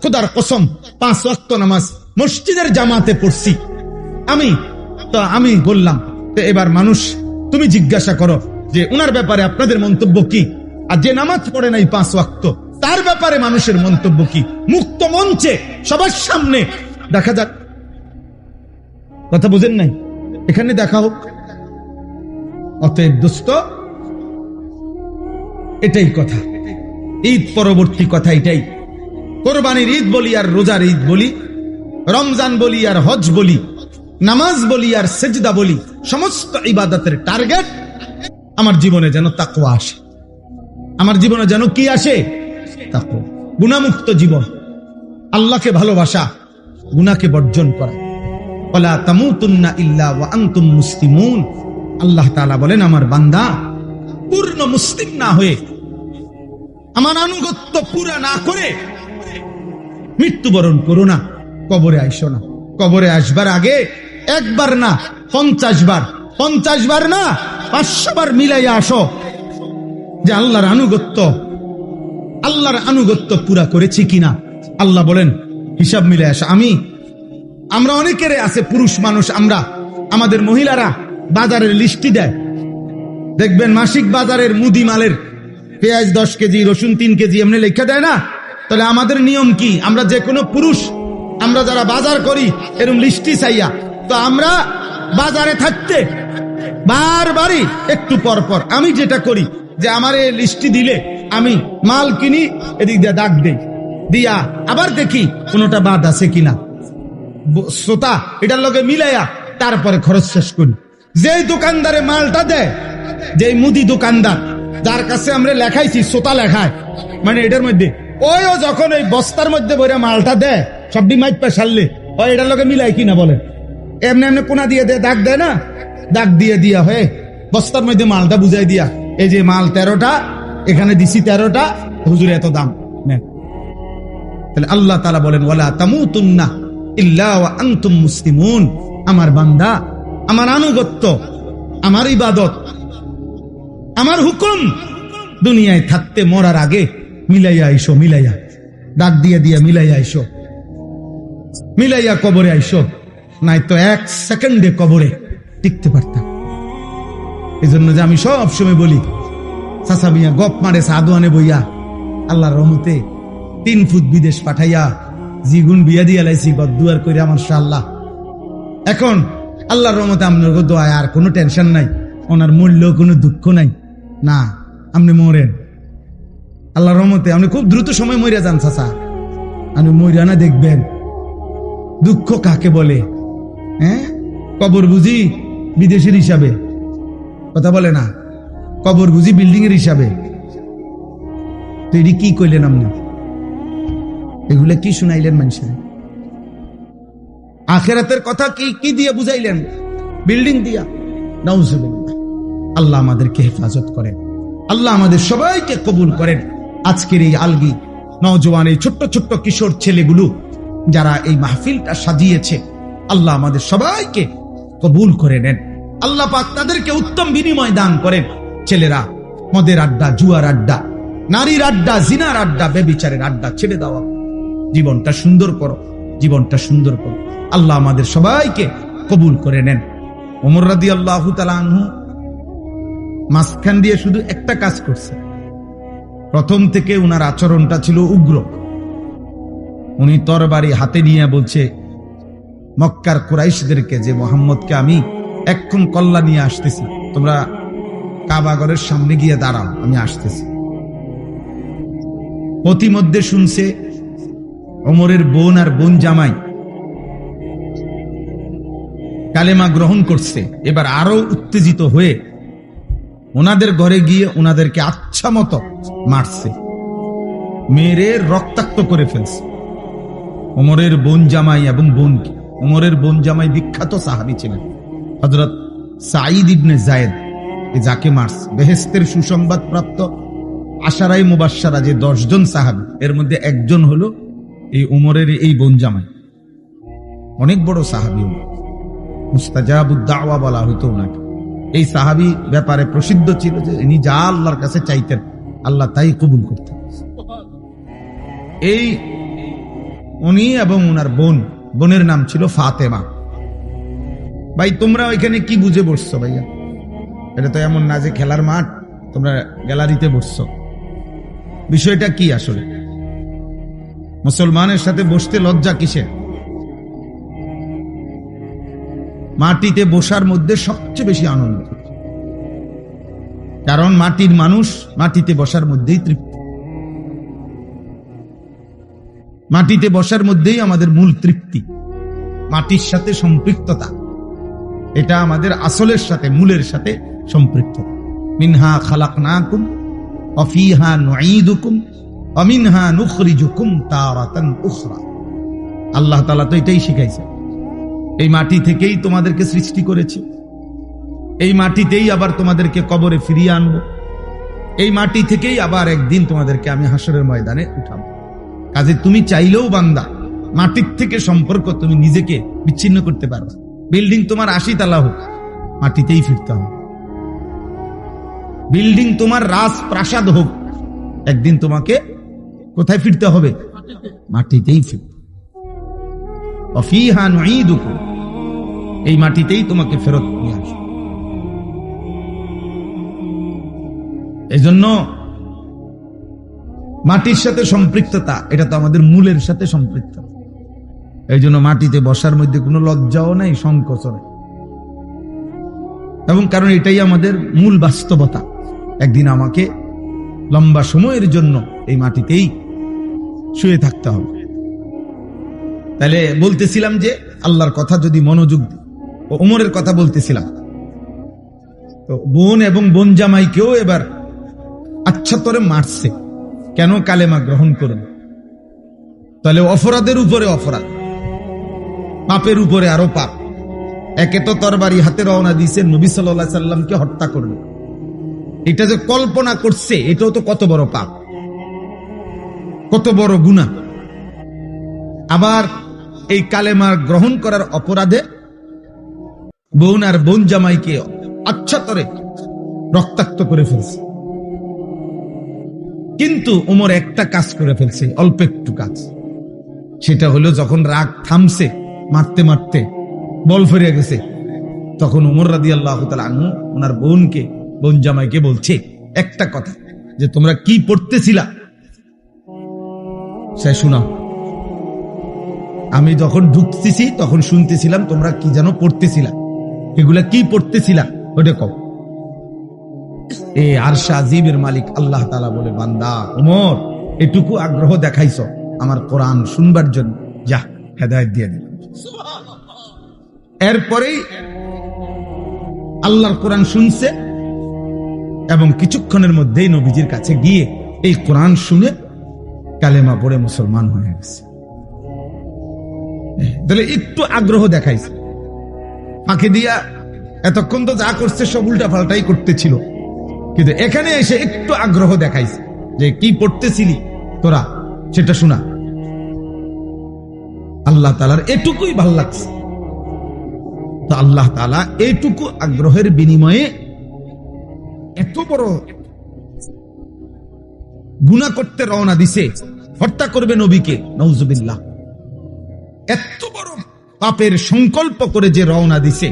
খোদার কসম 5 ওয়াক্ত নামাজ মসজিদের জামাতে পড়ছি। আমি বললাম, তো এবার মানুষ তুমি জিজ্ঞাসা করো যে উনার ব্যাপারে আপনাদের মন্তব্য কি, আর যে নামাজ পড়ে নাই 5 ওয়াক্ত তার ব্যাপারে মানুষের মন্তব্য কি? মুক্ত মঞ্চে সবার সামনে দেখা যাক। কথা বুঝেন নাই? এখানে দেখা হোক। অতএব দোস্ত, এটাই কথা, ঈদ পরবর্তী কথা এটাই। কোরবানির ঈদ বলি আর রোজার ঈদ বলি, রমজান বলি আর হজ বলি, নামাজ বলি আর সেজদা বলি, সমস্ত ইবাদতের টার্গেট আমার জীবনে যেন তাকওয়া আসে। আমার জীবনে যেন কি আসে? তাকওয়া। গুনাহমুক্ত জীবন, আল্লাহকে ভালোবাসা, গুনাহকে বর্জন করা। ওয়ালা তামুতুন্না ইল্লা ওয়া আনতুম মুসলিমুন। আল্লাহ তাআলা বলেন, আমার বান্দা পূর্ণ মুসলিম না হয়ে, আমার আনুগত্য পুরা না করে মৃত্যুবরণ করো না, কবরে আইসো না। কবরে আসবার আগে একবার না 50 বার, 50 বার না 500 বার মিলাইয়া আসো যে আল্লাহর আনুগত্য আল্লাহর আনুগত্য পুরা করেছি কিনা। আল্লাহ বলেন হিসাব মিলে আসা। আমরা অনেকের আছে পুরুষ মানুষ, আমরা আমাদের মহিলারা বাজারের লিস্টি দেয়, দেখবেন মাসিক বাজারের মুদি মালের পেঁয়াজ 10 কেজি, রসুন 3 কেজি এমনি লেখা দেয় না। তাহলে আমাদের নিয়ম কি? আমরা যে কোনো পুরুষ, আমরা যারা বাজার করি এরকম লিস্টি চাইয়া, তো আমরা বাজারে থাকতে বারবারই একটু পর পর আমি যেটা করি যে আমার এই লিস্টি দিলে আমি মাল কিনি, এদিক দিয়ে দাগ দেই, দিয়া আবার দেখি কোনোটা বাদ আছে কিনা, সোতা এটার লগে মিলাইয়া তারপরে খরচ শেষ করি। যেই দোকানদারে মালটা দেয়, যেই মুদি দোকানদার যার কাছে আমরা লেখাইছি সোতা লেখায়, মানে এটার মধ্যে ওইও যখন ওই বস্তার মধ্যে ভরে মালটা দেয় সবটি মাইট পা সারলে ওই এটার লগে মিলাই কিনা বলে, এমনি এমনি কোনা দিয়ে দেয়, দাগ দেয় না, দাগ দিয়ে দিয়া হয়ে বস্তার মধ্যে মালটা বুঝাই দিয়া, এই যে মাল 13টা, এখানে দিছি 13টা, হুজুর এত দাম নেন। তাহলে আল্লাহ তাআলা বলেন ওয়ালা তামুতুন্না ইল্লা ওয়া আনতুম মুসলিমুন। আমার বান্দা, আমার আনুগত্য, আমার ইবাদত, আমার হুকুম দুনিয়ায় থাকতে মরার আগে মিলাইয়া আইসো, মিলাইয়া ডাক দিয়ে দিয়া মিলাইয়া আইসো, মিলাইয়া কবরে আইসো, নাই তো 1 সেকেন্ডে কবরে টিকতে পারতাম। এই জন্য যে আমি সব সময় বলি, চাচা মিয়া গপ মারে সাদুয়ানে বইয়া আল্লাহর রহমতে 3 ফুট বিদেশ পাঠাইয়া জিগুন বিয়া দিয়া লাইছি গদ্দুয়ার করে আমার শাল্লাহ। এখন আল্লাহর রহমতে আপনার দোয়ায় আর কোনো টেনশন নাই, ওনার মূল্য কোনো দুঃখ নাই। না, আপনি মরেন আল্লাহর রহমতে, আপনি খুব দ্রুত সময় মরিয়া যান চাচা, আপনি মরিয়া না দেখবেন দুঃখ কাকে বলে। হ্যাঁ, কবর বুঝি বিদেশের হিসাবে, কথা বলে না, কবর বুঝি বিল্ডিং এর হিসাবে। তো এটি কি কইলেন আপনি? এগুলা কি শুনাইলেন মানুষের? আখেরাতের কথা কি দিয়ে বুঝাইলেন? বিল্ডিং দিয়া। নাউজুবিল্লাহ। আল্লাহ আমাদেরকে হেফাজত করেন, আল্লাহ আমাদের সবাইকে কবুল করেন। আজকের এই আলগি নওজওয়ান, এই ছোট্ট ছোট্ট কিশোর ছেলেগুলো যারা এই মাহফিলটা সাজিয়েছে, আল্লাহ আমাদের সবাইকে কবুল করে নেন। আল্লাহ পাক তাদেরকে উত্তম বিনিময় দান করেন। ছেলেরা মদের আড্ডা, জুয়ার আড্ডা, নারীর আড্ডা, জিনার আড্ডা, বেবিচারের আড্ডা ছেড়ে দেওয়া, জীবনটা সুন্দর করো, জীবনটা সুন্দর করো। আল্লাহ আমাদের সবাইকে কবুল করে নেন। ওমর রাদিয়াল্লাহু তাআলা আনহু মাঝখান দিয়ে শুধু একটা কাজ করছে। প্রথম থেকে উনার আচরণটা ছিল উগ্র। উনি তরবারি হাতে নিয়ে বলছে মক্কার কুরাইশদেরকে যে মুহাম্মদকে আমি এক্ষুন কল্লা নিয়ে আসতেছি, তোমরা কাবাগরের সামনে গিয়ে দাঁড়াও, আমি আসতেছি। প্রতিমধ্যে শুনছে ওমরের বোন আর বোন জামাই কালেমা গ্রহণ করছে। এবার আরো উত্তেজিত হয়ে ওনাদের ঘরে গিয়ে ওনাদেরকে আচ্ছা মতো মারছে, মেরে রক্তাক্ত করে ফেলছে ওমরের বোন জামাই এবং বোনকে। ওমরের বোন জামাই বিখ্যাত সাহাবী ছিলেন হযরত সাঈদ ইবনে যায়েদ, যাকে মারছে। বেহেশতের সুসংবাদ প্রাপ্ত আশারায়ে মুবাশশারা যে 10 জন সাহাবী, এর মধ্যে একজন হলো এই ওমরের এই বোন জামাই। অনেক বড় সাহাবী, মুস্তাজাবুদ দাওয়া বলা হতো ওনাকে। এই সাহাবী ব্যাপারে প্রসিদ্ধ ছিল যে ইনি যা আল্লাহর কাছে চাইতেন আল্লাহ তাই কবুল করতেন। এই উনি এবং ওনার বোনের নাম ছিল ফাতেমা। ভাই তোমরা ওইখানে কি বুঝে বসছো ভাইয়া? এটা তো এমন না যে খেলার মাঠ, তোমরা গ্যালারিতে বসছো। বিষয়টা কি আসলে? মুসলমানের সাথে বসতে লজ্জা কিসের? মাটিতে বসার মধ্যে সবচেয়ে বেশি আনন্দ, কারণ মাটির মানুষ মাটিতে বসার মধ্যেই তৃপ্তি। মাটিতে বসার মধ্যেই আমাদের মূল তৃপ্তি, মাটির সাথে সম্পৃক্ততা, এটা আমাদের আসলের সাথে, মূলের সাথে সম্পৃক্ততা। মিনহা খালাকনাকুম ওয়া ফীহা নুঈদুকুম ওয়া মিনহা নুখরিজুকুম তারাতান উখরা। আল্লাহ তাআলা তো এটাই শিখাইছে। এই মাটি থেকেই তোমাদেরকে সৃষ্টি করেছি, এই মাটিতেই আবার তোমাদেরকে কবরে ফিরিয়ে আনবো, এই মাটি থেকেই আবার একদিন তোমাদেরকে আমি হাসরের ময়দানে উঠাবো। কাজে তুমি চাইলেও বান্দা মাটির থেকে সম্পর্ক তুমি নিজেকে বিচ্ছিন্ন করতে পারবে। বিল্ডিং তোমার 80 তলা হোক, মাটিতেই ফিরতে হবে। বিল্ডিং তোমার রাজপ্রাসাদ হোক, একদিন তোমাকে কোথায় ফিরতে হবে? মাটিতেই ফিরতে। অফিহা নুঈদুকুম, এই মাটিতেই তোমাকে ফেরত নিয়ে আসবে। এই জন্য মাটির সাথে সম্পৃক্ততা, এটা তো আমাদের মূলের সাথে সম্পৃক্ত। এই জন্য মাটিতে বসার মধ্যে কোনো লজ্জাও নাই, সংকোচ নেই। এবং কারণ এটাই আমাদের মূল বাস্তবতা। একদিন আমাকে লম্বা সময়ের জন্য এই মাটিতেই শুয়ে থাকতে হবে। তাহলে বলতেছিলাম যে আল্লাহর কথা যদি মনোযোগ দিই, ওমরের কথা বলতেছিলাম, তো বোন এবং বোন জামাইকেও এবার আচ্ছা তরে মারছে, কেন? কালেমা গ্রহণ করুন। তাহলে অপরাধের উপরে অপরাধ, পাপের উপরে আরো পাপ। একে তো তরবারি হাতে রওনা দিয়েছে নবী সাল্লাল্লাহু আলাইহি সাল্লামকে হত্যা করবে, এটা যে কল্পনা করছে এটাও তো কত বড় পাপ, কত বড় গুনাহ। আবার এই কালেমা গ্রহণ করার অপরাধে বোন আর বোন জামাইকে আচ্ছা তরে রক্তাক্ত করে ফেলছে। কিন্তু ওমর একটা কাজ করে ফেলছে, অল্প একটু কাজ। সেটা হলো যখন রাগ থামছে, মারতে মারতে বল ফিরে গেছে, তখন ওমর রাদিয়াল্লাহু তাআলা আনহু ওনার বোনকে, বোন জামাইকে বলছে একটা কথা, যে তোমরা কি পড়তেছিলা সে শোনাও। আমি যখন ঢুকতেছি তখন শুনতেছিলাম তোমরা কি যেন পড়তেছিলা, এগুলা কি পড়তেছিলা ওটা কও। এ আরশে আজিমের মালিক আল্লাহ তাআলা বলে, বান্দা ওমর, এটুকু আগ্রহ দেখাইছ আমার কোরআন শুনবার জন্য, যা হেদায়েত দিয়ে দিল। এরপরেই আল্লাহর কোরআন শুনছে এবং কিছুক্ষণের মধ্যেই নবীজির কাছে গিয়ে এই কোরআন শুনে কালেমা পড়ে মুসলমান হয়ে গেছে। তাহলে একটু আগ্রহ দেখাইছে, ফাঁকে দিয়া এতক্ষণ তো যা করছে সব উল্টা পাল্টাই করতেছিল, কিন্তু এখানে এসে একটু আগ্রহ দেখাইছে যে কি পড়তেছিলি তোরা সেটা শোনা। আল্লাহ তাআলার এটুকুই ভাল লাগছে। তো আল্লাহ তাআলা এইটুকু আগ্রহের বিনিময়ে এত বড় গুনাহ করতে রওনা দিছে, হত্যা করবে নবীকে, নাউজুবিল্লাহ। এত বড় পাপের সংকল্প করে যে রওনা দিছে,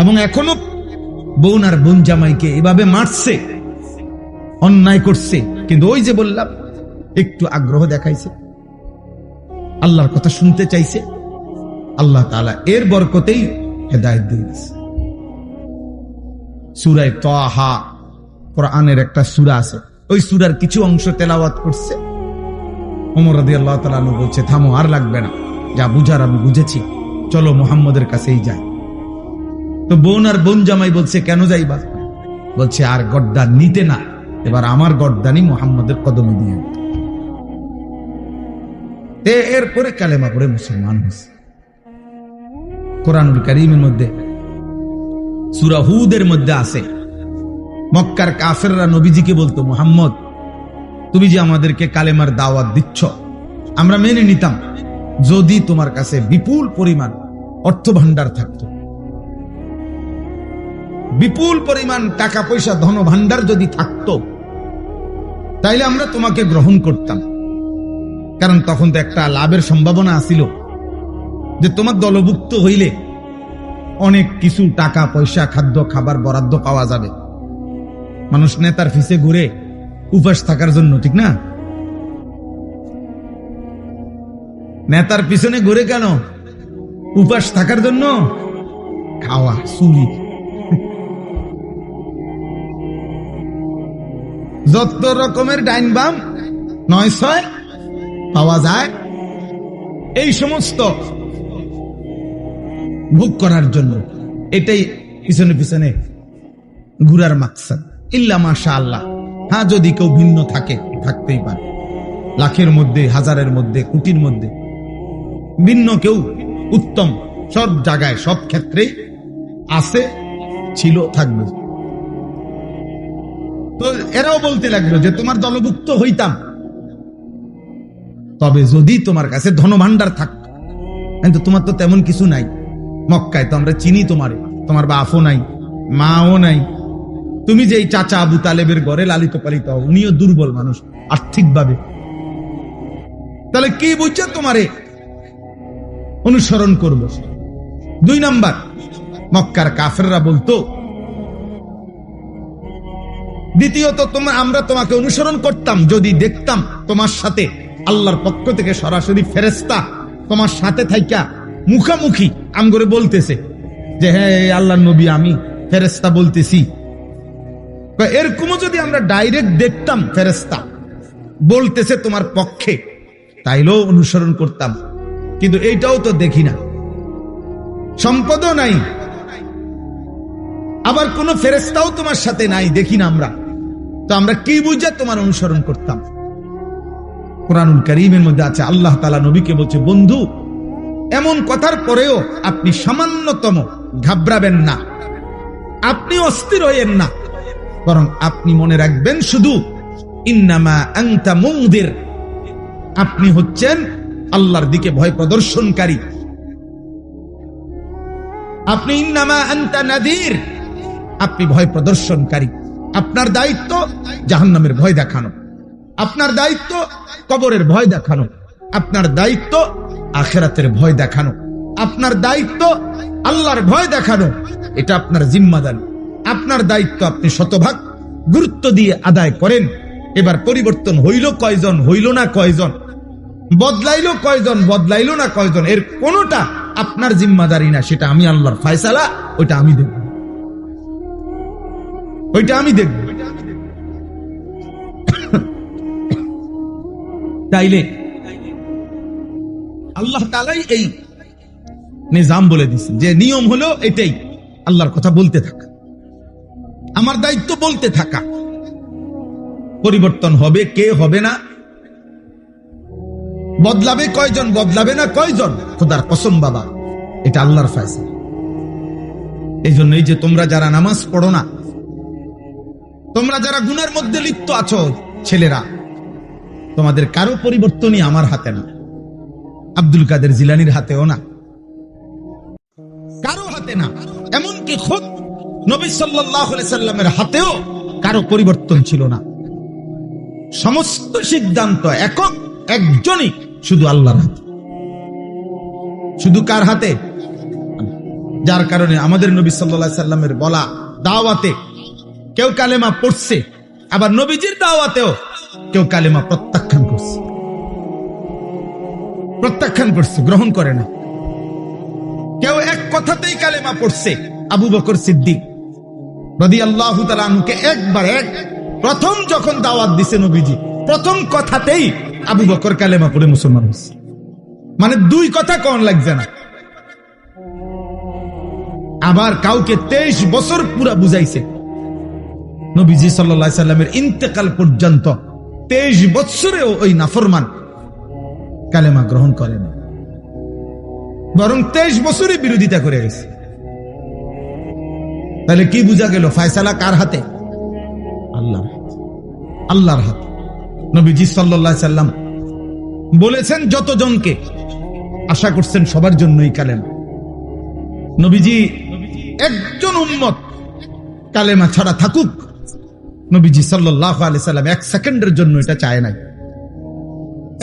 এবং এখনো বোন আর বোন জামাইকে এভাবে মারছে, অন্যায় করছে, কিন্তু ওই যে বললাম একটু আগ্রহ দেখাইছে, আল্লাহর কথা শুনতে চাইছে, আল্লাহ তাআলা এর বরকতেই হেদায়েত দিয়েছে। সূরা তাহা কোরআনের একটা সূরা আছে, ওই সূরার কিছু অংশ তেলাওয়াত করছে। ওমর রাদিয়াল্লাহু তাআলা আনহু বলছে, থামো, আর লাগবে না, যা বুঝার আমি বুঝেছি, চলো মুহাম্মদের কাছেই যাই। তো বোন আর বোন জামাই বলছে, কেন যাইবা? বলছে, আর গর্দান নিতে না, এবার আমার গর্দানি মুহাম্মদের কদমে দিয়ে। এরপরে কালেমা পড়ে মুসলমান হয়েছে। কোরআনুল কারীমের মধ্যে সূরা হুদের মধ্যে আছে, মক্কার কাফেররা নবীজিকে বলতো, মুহাম্মদ তুমি যে আমাদেরকে কালেমার দাওয়াত দিচ্ছ, আমরা মেনে নিতাম যদি তোমার কাছে বিপুল পরিমাণ অর্থ ভান্ডার থাকতো, বিপুল পরিমাণ টাকা পয়সা ধন ভান্ডার যদি থাকতো, তাইলে আমরা তোমাকে গ্রহণ করতাম। কারণ তখন তো একটা লাভের সম্ভাবনা আছিল, যে তোমার দলভুক্ত হইলে অনেক কিছু টাকা পয়সা, খাদ্য খাবার বরাদ্দ পাওয়া যাবে। মানুষ নেতার পিছে ঘুরে উপাস থাকার জন্য, ঠিক না? নেতার পিছনে ঘুরে কেন? উপাস থাকার জন্য, খাওয়া, চুরি, যত রকমের ডাইন বাম ৯-৬ পাওয়া যায়, এই সমস্ত ভোগ করার জন্য। এটাই পিছনে পিছনে ঘুরার মাকসাদ। ইল্লা মাশাআল্লাহ, হ্যাঁ, যদি কেউ ভিন্ন থাকে, থাকতেই পারে, লাখের মধ্যে, হাজারের মধ্যে, কোটির মধ্যে ভিন্ন কেউ উত্তম, সব জায়গায় সব ক্ষেত্রেই আছে, ছিল, থাকবে। তো এরাও বলতে লাগলো যে তোমার দলভুক্ত হইতাম, তবে যদি তোমার কাছে ধনভাণ্ডার থাকত। কিন্তু তোমার তো তেমন কিছু নাই, মক্কায় তো আমরা চিনি তোমারে, তোমার বাপও নাই, মাও নাই, তুমি যে এই চাচা আবু তালেবের ঘরে লালিত পালিত, উনিও দুর্বল মানুষ আর্থিকভাবে, তাহলে কি বুঝছে তোমারে অনুসরণ করব? 2 নাম্বার, মক্কার কাফেররা বলতো, দ্বিতীয়ত আমরা তোমাকে অনুসরণ করতাম যদি দেখতাম তোমার সাথে আল্লাহর পক্ষ থেকে সরাসরি ফেরেশতা তোমার সাথে থাইকা মুখামুখি আমগরে বলতেছে যে হ্যাঁ আল্লাহর নবী আমি ফেরেশতা বলতেছি। এরকমও যদি আমরা ডাইরেক্ট দেখতাম ফেরেশতা বলতেছে তোমার পক্ষে, তাইলেও অনুসরণ করতাম। কিন্তু এইটাও তো দেখি না, সম্পদও নাই, আবার কোন ফেরেশতাও তোমার সাথে নাই, দেখি না আমরা, তো আমরা কি বুঝে তোমার অনুসরণ করতাম? কুরআনুল কারীমের মধ্যে আছে, আল্লাহ তাআলা নবীকে বলছে, বন্ধু এমন কথার পরেও আপনি সামান্যতম ঘাবড়াবেন না, আপনি অস্থির হইয়েন না, বরং আপনি মনে রাখবেন শুধু ইন্নামা আনতা মুনদির, আপনি হচ্ছেন আল্লাহর দিকে ভয় প্রদর্শনকারী। আপনি ইন্নামা আনতা নাযীর, আপনি ভয় প্রদর্শনকারী। আপনার দায়িত্ব জাহান্নামের ভয় দেখানো, আপনার দায়িত্ব কবরের ভয় দেখানো, আপনার দায়িত্ব আখিরাতের ভয় দেখানো, আপনার দায়িত্ব আল্লাহর ভয় দেখানো। এটা আপনার জিম্মাদারি, আপনার দায়িত্ব আপনি শতভাগ গুরুত্ব দিয়ে আদায় করেন। এবার পরিবর্তন হইল কয়জন, হইল না কয়জন, বদলাইলো কয়জন, বদলাইলো না কয়জন, এর কোনটা আপনার জিম্মাদারি না, সেটা আমি আল্লাহর ফয়সালা, ওইটা আমি দেখব, ওইটা আমি দেখব। তাইলে আল্লাহ তাআলাই এই নিজাম বলে দিয়েছেন যে নিয়ম হলো এটাই, আল্লাহর কথা বলতে থাকা, আমার দায়িত্ব বলতে থাকা। পরিবর্তন হবে কে, হবে না, বদলাবে কয়জন, বদলাবে না কয়জন, খোদার কসম বাবা, এটা আল্লাহর ফয়সালা। এই জন্যই যে তোমরা যারা নামাজ পড়ো না, তোমরা যারা গুনার মধ্যে লিপ্ত আছো ছেলেরা, তোমাদের কারো পরিবর্তনই আমার হাতে না, আব্দুল কাদের জিলানীর হাতেও না, কারো হাতে না, এমনকি খুদ নবী সাল্লাল্লাহু আলাইহি সাল্লামের হাতেও কারো পরিবর্তন ছিল না। সমস্ত সিদ্ধান্ত একক একজনই, শুধু আল্লাহর হাতে। শুধু কার হাতে? যার কারণে আমাদের নবী সাল্লাল্লাহু আলাইহি সাল্লামের বলা দাওয়াতে কেউ কালেমা পড়ছে, আবার নবীজির দাওয়াতেও কেউ কালেমা প্রত্যাখ্যান করছে, প্রত্যাখ্যান করছে, গ্রহণ করে না। কেউ এক কথাতেই কালেমা পড়ছে, আবু বকর সিদ্দিক রাদিয়াল্লাহু তাআলা আনহুকে একবার প্রথম যখন দাওয়াত দিছে নবীজি, প্রথম কথাতেই আবু বকর কালেমা পড়ে মুসলমান হয়েছে। মানে 2 কথা কোন লাগছে না। আবার কাউকে 23 বছর পুরা বুঝাইছে, নবীজি সাল্লাল্লাহু আলাইহি সাল্লামের ইন্তেকাল পর্যন্ত 23 বছরেও ওই নাফরমান কালেমা গ্রহণ করে না, বরং 23 বছরে বিরোধিতা করে গেছে। তাহলে কি বুঝা গেল? ফয়সালা কার হাতে? আল্লাহর হাতে, আল্লাহর হাতে। নবীজি সাল্লাল্লাহু আলাইহি সাল্লাম বলেছেন যতজনকে, আশা করছেন সবার জন্যই কালেমা। নবীজি একজন উম্মত কালেমা ছাড়া থাকুক, নবীজি সাল্লাল্লাহু আলাইহি সাল্লাম 1 সেকেন্ডের জন্য এটা চায় নাই।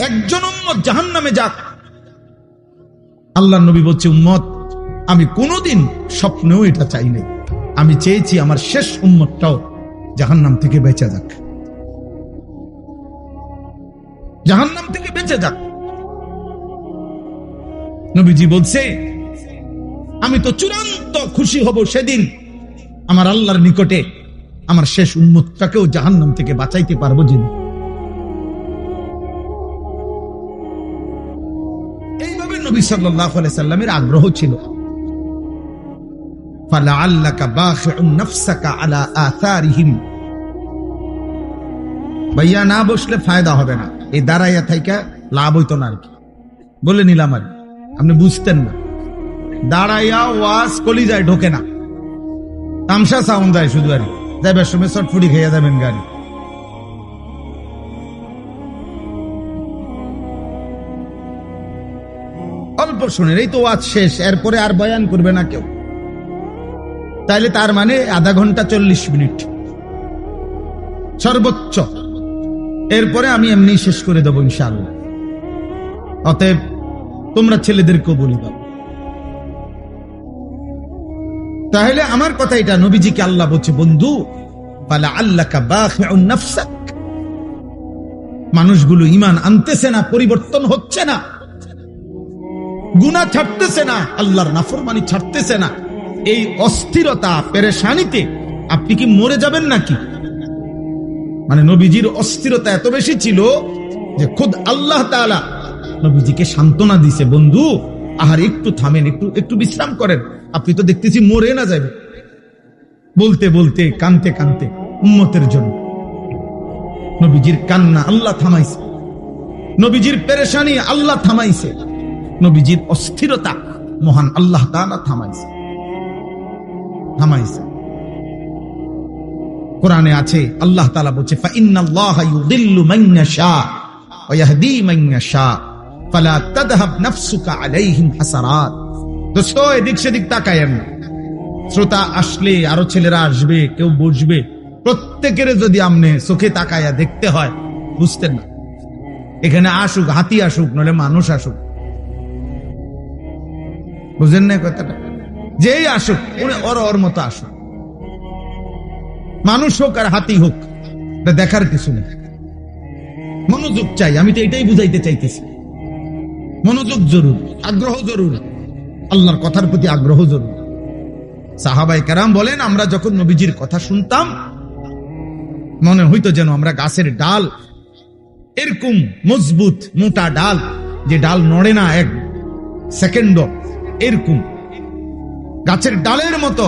একজন উম্মত জাহান্নামে যাক, আল্লাহর নবী বলছে উম্মত আমি কোনোদিন স্বপ্নেও এটা চাই নাই, আমি চেয়েছি আমার শেষ উম্মতটাও জাহান্নাম থেকে বেঁচে যাক, জাহান্নাম থেকে বেঁচে যাক। নবীজি বলছে আমি তো চূড়ান্ত খুশি হব সেদিন আমার আল্লাহর নিকটে আমার শেষ উম্মতটাকেও জাহান্নাম থেকে বাঁচাইতে পারবো যেদিন। এইভাবে নবী সাল্লাল্লাহু আলাইহি সাল্লামের আগ্রহ ছিল। ফালাআল্লাকা বাখিউন নাফসাকা আলা আথারিহিম, ভাইয়া না বসলে ফায়দা হবে না, এই দাঁড়াইয়া থাইকা লাভ হইতো না আর কি, বলে নিলাম আর আপনি বুঝতেন না। দাঁড়াইয়া ওয়াজ কলিজায় ঢোকে না, তামসা সাউন্ড যায় শুধু, আর যাইবার সময় চটফুটি খেয়ে যাবেন গাড়ি। অল্প শুনেন, এই তো ওয়াজ শেষ, এরপরে আর বয়ান করবে না কেউ, তাইলে তার মানে আধা ঘন্টা 40 মিনিট সর্বোচ্চ, এরপরে আমি এমনি শেষ করে দেবো ইনশাআল্লাহ। অতএব তোমরা ছেলেদেরকেও বলে দাও। তাহলে আমার কথা এটা, নবীজিকে আল্লাহ বলছে বন্ধু ফালা আল্লাকা বাখিউন নাফসাক, মানুষগুলো ঈমান আনতেছে না, পরিবর্তন হচ্ছে না, গুনাহ ছাড়তেছে না, আল্লাহর নাফরমানি ছাড়তেছে না, এই অস্থিরতা পেরেশানিতে আপনি কি মরে যাবেন নাকি? মানে নবীজির অস্থিরতা এত বেশি ছিল যে খুদ আল্লাহ তাআলা নবীজিকে সান্ত্বনা দিছে, বন্ধু আহার একটু থামেন, একটু বিশ্রাম করেন, আপনি তো দেখতেছি মরে না যাবে। বলতে বলতে কানতে কানতে উম্মতের জন্য নবীজির কান্না আল্লাহ থামাইছে, নবীজির পেরেশানি আল্লাহ থামাইছে, নবীজির অস্থিরতা মহান আল্লাহ তাআলা থামাইছে। কোরআনে আছে আল্লাহ তাআলা বলছে ফা ইন্নাল্লাহা ইউদিল্লু মান ইয়াশা ওয়া ইয়াহদি মান ইয়াশা ফালা তাযহাব নাফসুকা আলাইহিম হাসারাত। দোস্ত এদিক সেদিক তাকায়েন না, শ্রোতা আসলে আরো ছেলেরা আসবে, কেউ বসবে, প্রত্যেকের যদি আমনে চোখে তাকায়া দেখতে হয় বুঝতেন না। এখানে আসুক হাতি আসুক নলে মানুষ আসুক, বুঝেন না কথাটা? যেই আসুক ওর মতো আসুক, মানুষ হোক আর হাতি হোক, এটা দেখার কিছু নেই। মনোযোগ চাই, আমি তো এটাই বুঝাইতে চাইতেছি। মনোযোগ জরুরি, আগ্রহ জরুরি, আল্লাহর কথার প্রতি আগ্রহ জরুরি। সাহাবায়ে কেরাম বলেন আমরা যখন নবীজির কথা শুনতাম মনে হইতো যেন আমরা গাছের ডাল, এরকম মজবুত মোটা ডাল, যে ডাল নড়ে না এক সেকেন্ড, এরকম গাছের ডালের মতো